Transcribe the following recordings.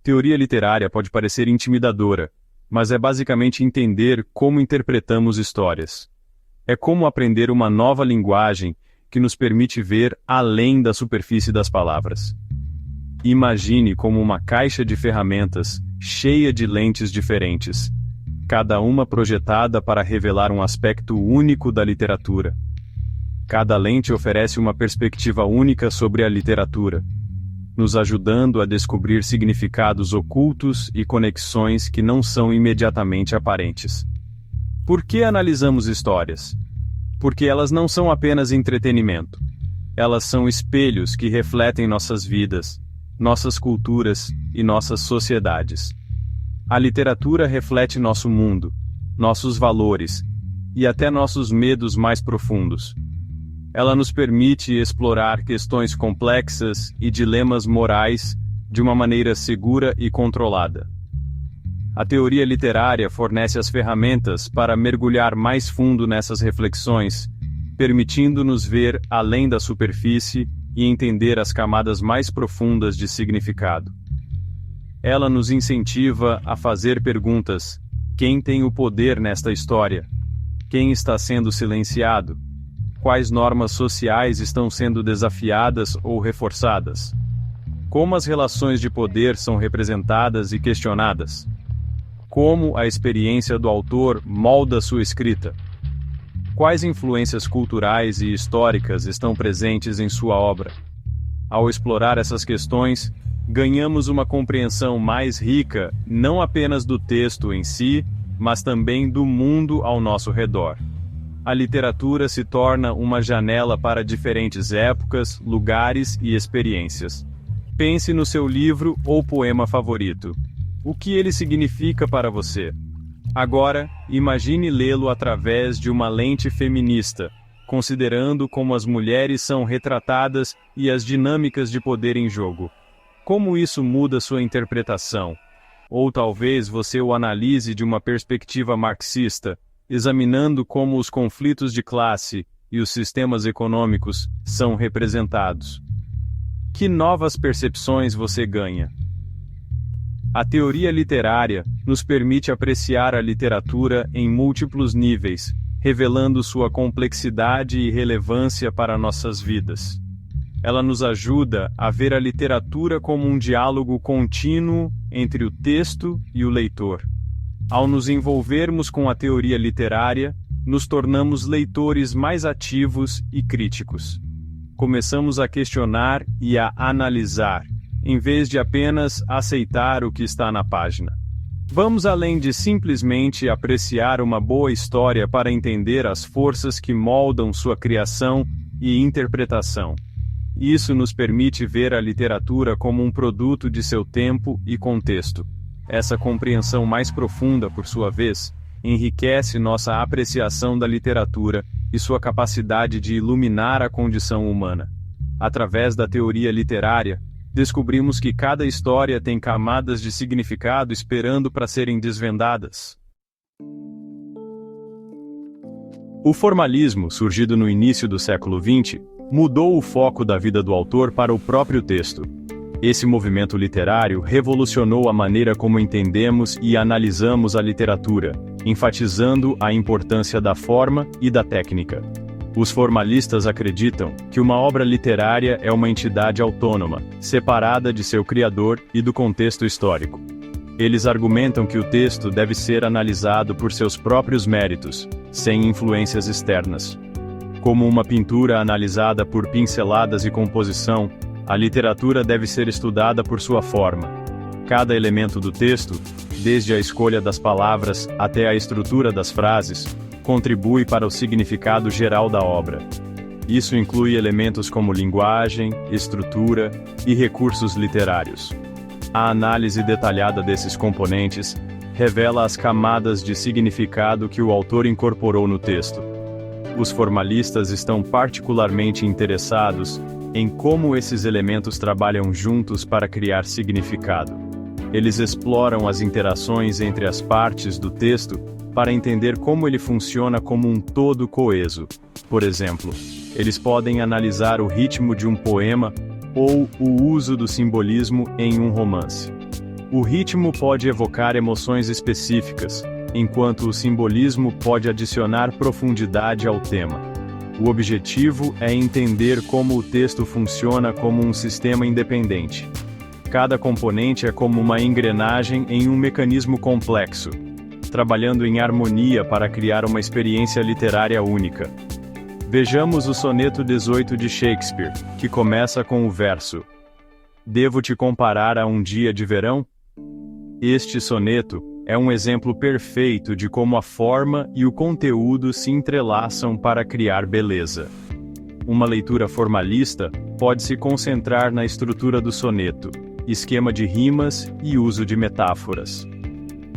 Teoria literária pode parecer intimidadora, mas é basicamente entender como interpretamos histórias. É como aprender uma nova linguagem que nos permite ver além da superfície das palavras. Imagine como uma caixa de ferramentas cheia de lentes diferentes, cada uma projetada para revelar um aspecto único da literatura. Cada lente oferece uma perspectiva única sobre a literatura, nos ajudando a descobrir significados ocultos e conexões que não são imediatamente aparentes. Por que analisamos histórias? Porque elas não são apenas entretenimento. Elas são espelhos que refletem nossas vidas, nossas culturas e nossas sociedades. A literatura reflete nosso mundo, nossos valores e até nossos medos mais profundos. Ela nos permite explorar questões complexas e dilemas morais de uma maneira segura e controlada. A teoria literária fornece as ferramentas para mergulhar mais fundo nessas reflexões, permitindo-nos ver além da superfície e entender as camadas mais profundas de significado. Ela nos incentiva a fazer perguntas: quem tem o poder nesta história? Quem está sendo silenciado? Quais normas sociais estão sendo desafiadas ou reforçadas? Como as relações de poder são representadas e questionadas? Como a experiência do autor molda sua escrita? Quais influências culturais e históricas estão presentes em sua obra? Ao explorar essas questões, ganhamos uma compreensão mais rica, não apenas do texto em si, mas também do mundo ao nosso redor. A literatura se torna uma janela para diferentes épocas, lugares e experiências. Pense no seu livro ou poema favorito. O que ele significa para você? Agora, imagine lê-lo através de uma lente feminista, considerando como as mulheres são retratadas e as dinâmicas de poder em jogo. Como isso muda sua interpretação? Ou talvez você o analise de uma perspectiva marxista, examinando como os conflitos de classe e os sistemas econômicos são representados. Que novas percepções você ganha? A teoria literária nos permite apreciar a literatura em múltiplos níveis, revelando sua complexidade e relevância para nossas vidas. Ela nos ajuda a ver a literatura como um diálogo contínuo entre o texto e o leitor. Ao nos envolvermos com a teoria literária, nos tornamos leitores mais ativos e críticos. Começamos a questionar e a analisar, em vez de apenas aceitar o que está na página. Vamos além de simplesmente apreciar uma boa história para entender as forças que moldam sua criação e interpretação. Isso nos permite ver a literatura como um produto de seu tempo e contexto. Essa compreensão mais profunda, por sua vez, enriquece nossa apreciação da literatura e sua capacidade de iluminar a condição humana. Através da teoria literária, descobrimos que cada história tem camadas de significado esperando para serem desvendadas. O formalismo, surgido no início do século XX, mudou o foco da vida do autor para o próprio texto. Esse movimento literário revolucionou a maneira como entendemos e analisamos a literatura, enfatizando a importância da forma e da técnica. Os formalistas acreditam que uma obra literária é uma entidade autônoma, separada de seu criador e do contexto histórico. Eles argumentam que o texto deve ser analisado por seus próprios méritos, sem influências externas. Como uma pintura analisada por pinceladas e composição, a literatura deve ser estudada por sua forma. Cada elemento do texto, desde a escolha das palavras até a estrutura das frases, contribui para o significado geral da obra. Isso inclui elementos como linguagem, estrutura e recursos literários. A análise detalhada desses componentes revela as camadas de significado que o autor incorporou no texto. Os formalistas estão particularmente interessados em como esses elementos trabalham juntos para criar significado. Eles exploram as interações entre as partes do texto para entender como ele funciona como um todo coeso. Por exemplo, eles podem analisar o ritmo de um poema ou o uso do simbolismo em um romance. O ritmo pode evocar emoções específicas, enquanto o simbolismo pode adicionar profundidade ao tema. O objetivo é entender como o texto funciona como um sistema independente. Cada componente é como uma engrenagem em um mecanismo complexo, trabalhando em harmonia para criar uma experiência literária única. Vejamos o soneto 18 de Shakespeare, que começa com o verso: "Devo te comparar a um dia de verão?" Este soneto é um exemplo perfeito de como a forma e o conteúdo se entrelaçam para criar beleza. Uma leitura formalista pode se concentrar na estrutura do soneto, esquema de rimas e uso de metáforas.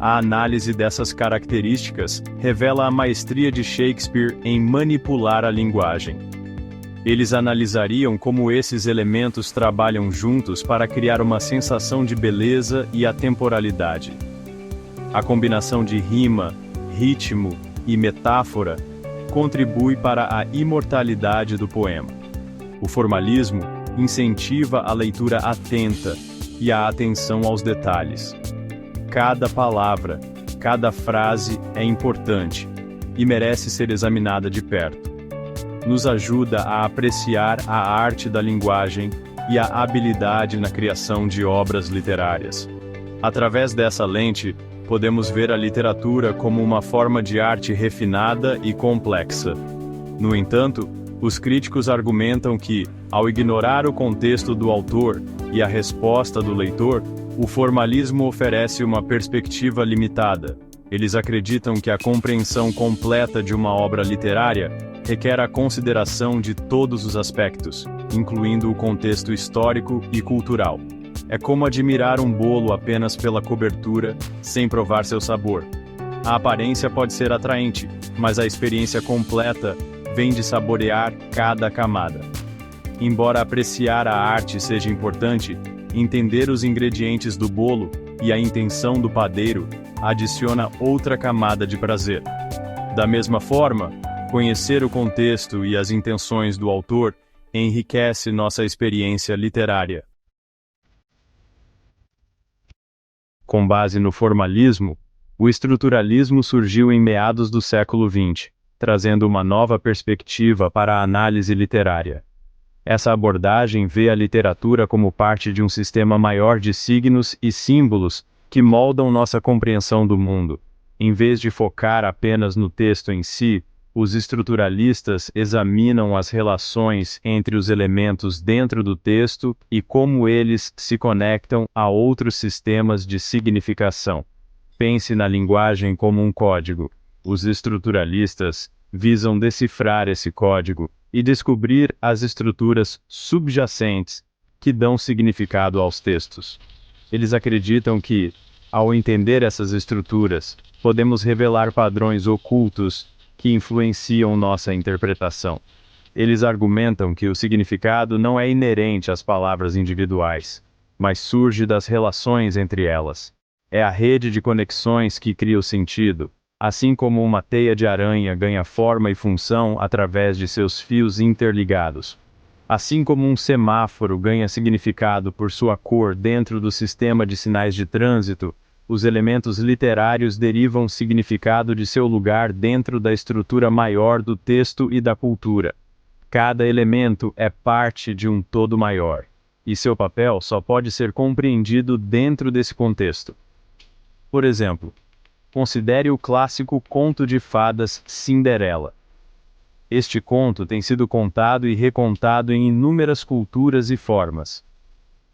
A análise dessas características revela a maestria de Shakespeare em manipular a linguagem. Eles analisariam como esses elementos trabalham juntos para criar uma sensação de beleza e atemporalidade. A combinação de rima, ritmo e metáfora contribui para a imortalidade do poema. O formalismo incentiva a leitura atenta e a atenção aos detalhes. Cada palavra, cada frase é importante e merece ser examinada de perto. Nos ajuda a apreciar a arte da linguagem e a habilidade na criação de obras literárias. Através dessa lente, podemos ver a literatura como uma forma de arte refinada e complexa. No entanto, os críticos argumentam que, ao ignorar o contexto do autor e a resposta do leitor, o formalismo oferece uma perspectiva limitada. Eles acreditam que a compreensão completa de uma obra literária requer a consideração de todos os aspectos, incluindo o contexto histórico e cultural. É como admirar um bolo apenas pela cobertura, sem provar seu sabor. A aparência pode ser atraente, mas a experiência completa vem de saborear cada camada. Embora apreciar a arte seja importante, entender os ingredientes do bolo e a intenção do padeiro adiciona outra camada de prazer. Da mesma forma, conhecer o contexto e as intenções do autor enriquece nossa experiência literária. Com base no formalismo, o estruturalismo surgiu em meados do século XX, trazendo uma nova perspectiva para a análise literária. Essa abordagem vê a literatura como parte de um sistema maior de signos e símbolos que moldam nossa compreensão do mundo. Em vez de focar apenas no texto em si, os estruturalistas examinam as relações entre os elementos dentro do texto e como eles se conectam a outros sistemas de significação. Pense na linguagem como um código. Os estruturalistas visam decifrar esse código e descobrir as estruturas subjacentes que dão significado aos textos. Eles acreditam que, ao entender essas estruturas, podemos revelar padrões ocultos que influenciam nossa interpretação. Eles argumentam que o significado não é inerente às palavras individuais, mas surge das relações entre elas. É a rede de conexões que cria o sentido, assim como uma teia de aranha ganha forma e função através de seus fios interligados. Assim como um semáforo ganha significado por sua cor dentro do sistema de sinais de trânsito, os elementos literários derivam significado de seu lugar dentro da estrutura maior do texto e da cultura. Cada elemento é parte de um todo maior, e seu papel só pode ser compreendido dentro desse contexto. Por exemplo, considere o clássico conto de fadas Cinderela. Este conto tem sido contado e recontado em inúmeras culturas e formas.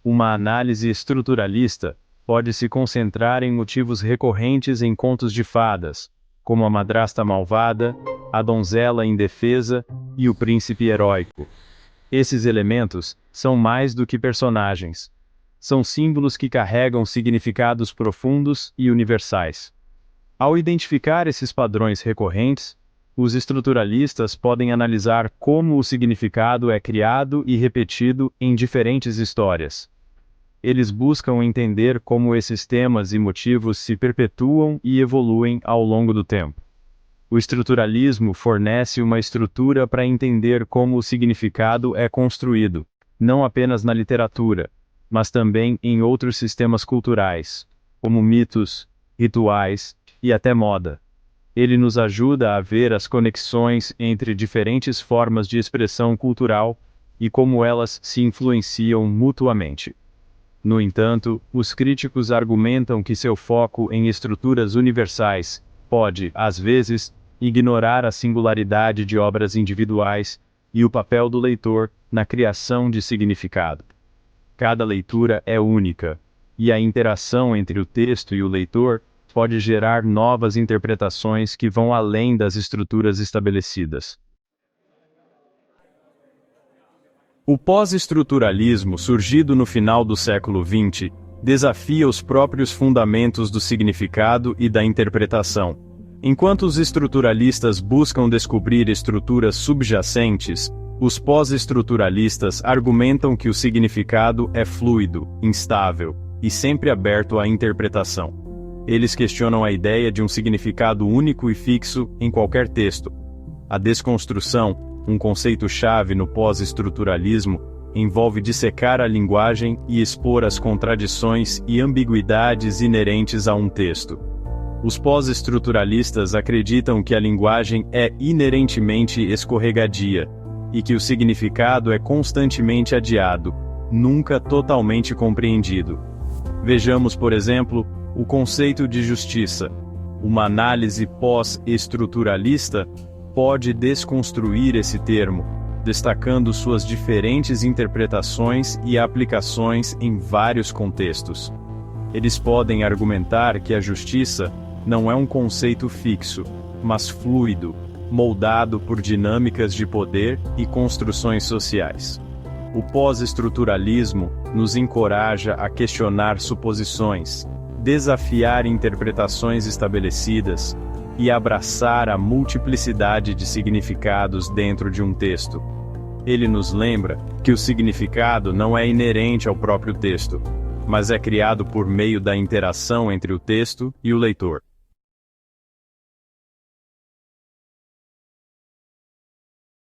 Uma análise estruturalista pode se concentrar em motivos recorrentes em contos de fadas, como a madrasta malvada, a donzela indefesa e o príncipe heróico. Esses elementos são mais do que personagens. São símbolos que carregam significados profundos e universais. Ao identificar esses padrões recorrentes, os estruturalistas podem analisar como o significado é criado e repetido em diferentes histórias. Eles buscam entender como esses temas e motivos se perpetuam e evoluem ao longo do tempo. O estruturalismo fornece uma estrutura para entender como o significado é construído, não apenas na literatura, mas também em outros sistemas culturais, como mitos, rituais e até moda. Ele nos ajuda a ver as conexões entre diferentes formas de expressão cultural e como elas se influenciam mutuamente. No entanto, os críticos argumentam que seu foco em estruturas universais pode, às vezes, ignorar a singularidade de obras individuais e o papel do leitor na criação de significado. Cada leitura é única, e a interação entre o texto e o leitor pode gerar novas interpretações que vão além das estruturas estabelecidas. O pós-estruturalismo, surgido no final do século XX, desafia os próprios fundamentos do significado e da interpretação. Enquanto os estruturalistas buscam descobrir estruturas subjacentes, os pós-estruturalistas argumentam que o significado é fluido, instável e sempre aberto à interpretação. Eles questionam a ideia de um significado único e fixo em qualquer texto. A desconstrução, um conceito-chave no pós-estruturalismo, envolve dissecar a linguagem e expor as contradições e ambiguidades inerentes a um texto. Os pós-estruturalistas acreditam que a linguagem é inerentemente escorregadia, e que o significado é constantemente adiado, nunca totalmente compreendido. Vejamos, por exemplo, o conceito de justiça. Uma análise pós-estruturalista pode desconstruir esse termo, destacando suas diferentes interpretações e aplicações em vários contextos. Eles podem argumentar que a justiça não é um conceito fixo, mas fluido, moldado por dinâmicas de poder e construções sociais. O pós-estruturalismo nos encoraja a questionar suposições, desafiar interpretações estabelecidas e abraçar a multiplicidade de significados dentro de um texto. Ele nos lembra que o significado não é inerente ao próprio texto, mas é criado por meio da interação entre o texto e o leitor.